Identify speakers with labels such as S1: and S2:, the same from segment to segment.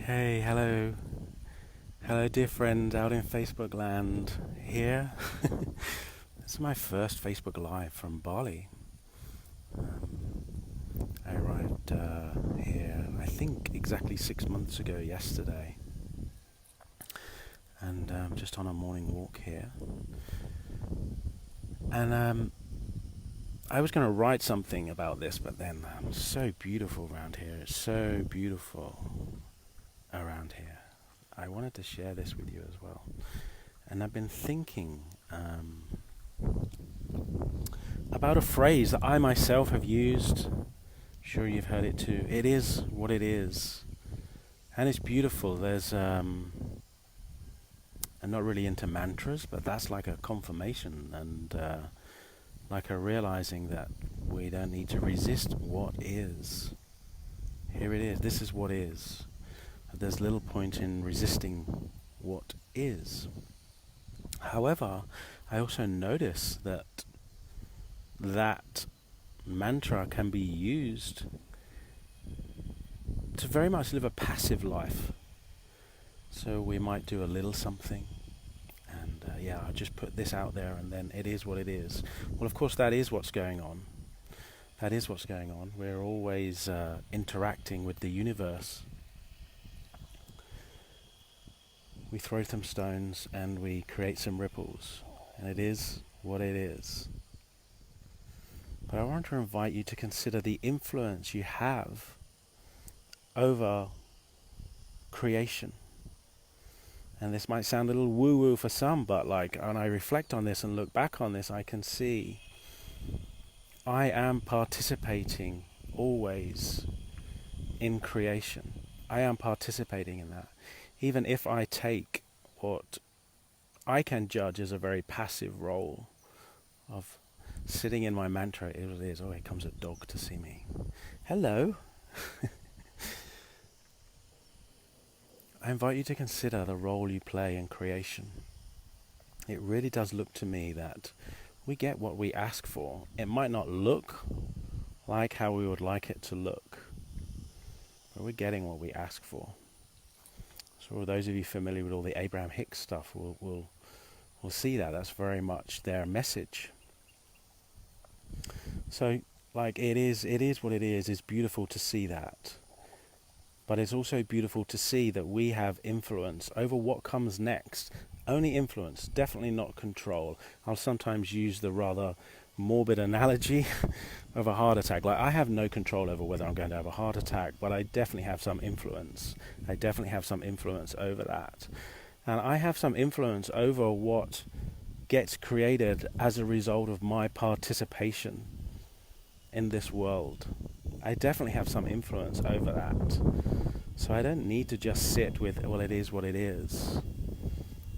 S1: Hey, hello. Hello, dear friend out in Facebook land here. This is my first Facebook Live from Bali. I arrived here, I think, exactly 6 months ago yesterday. And just on a morning walk here. And I was going to write something about this, but then it's so beautiful around here. It's so beautiful around here. I wanted to share this with you as well. And I've been thinking about a phrase that I myself have used. Sure, you've heard it too. It is what it is. And it's beautiful. There's, I'm not really into mantras, but that's like a confirmation and like a realizing that we don't need to resist what is. Here it is. This is what is. There's little point in resisting what is. However, I also notice that mantra can be used to very much live a passive life. So we might do a little something, and I'll just put this out there, and then it is what it is. Well, of course, that is what's going on. That is what's going on. We're always interacting with the universe. We throw some stones and we create some ripples, and it is what it is. But I want to invite you to consider the influence you have over creation. And this might sound a little woo-woo for some, but when I reflect on this and look back on this, I can see I am participating always in creation. I am participating in that. Even if I take what I can judge as a very passive role of sitting in my mantra, it is, oh, here comes a dog to see me. Hello. I invite you to consider the role you play in creation. It really does look to me that we get what we ask for. It might not look like how we would like it to look, but we're getting what we ask for. So those of you familiar with all the Abraham Hicks stuff will see that. That's very much their message. So it is what it is. It's beautiful to see that. But it's also beautiful to see that we have influence over what comes next. Only influence, definitely not control. I'll sometimes use the rather morbid analogy of a heart attack. I have no control over whether I'm going to have a heart attack, but I definitely have some influence. I definitely have some influence over that. And I have some influence over what gets created as a result of my participation in this world. I definitely have some influence over that. So I don't need to just sit with, well, it is what it is.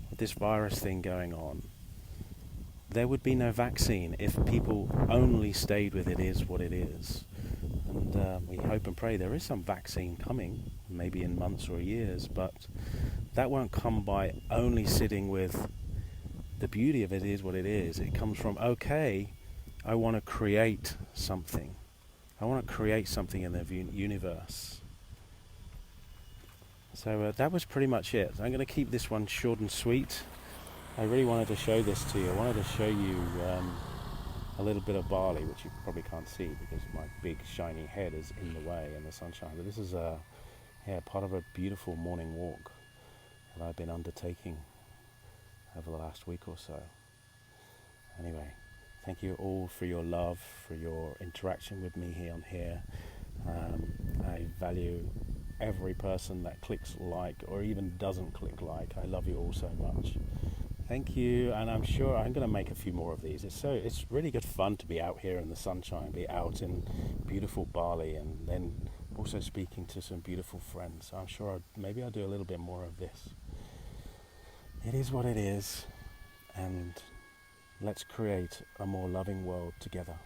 S1: With this virus thing going on, there would be no vaccine if people only stayed with it is what it is. And we hope and pray there is some vaccine coming, maybe in months or years, but that won't come by only sitting with the beauty of it is what it is. It comes from, okay, I want to create something. I want to create something in the universe. So that was pretty much it. I'm going to keep this one short and sweet. I really wanted to show this to you. I wanted to show you a little bit of Bali, which you probably can't see because my big shiny head is in the way in the sunshine. But this is part of a beautiful morning walk that I've been undertaking over the last week or so. Anyway, thank you all for your love, for your interaction with me here. I value every person that clicks like or even doesn't click like. I love you all so much. Thank you, and I'm sure I'm going to make a few more of these. It's really good fun to be out here in the sunshine, be out in beautiful Bali, and then also speaking to some beautiful friends. So I'm sure maybe I'll do a little bit more of this. It is what it is, and let's create a more loving world together.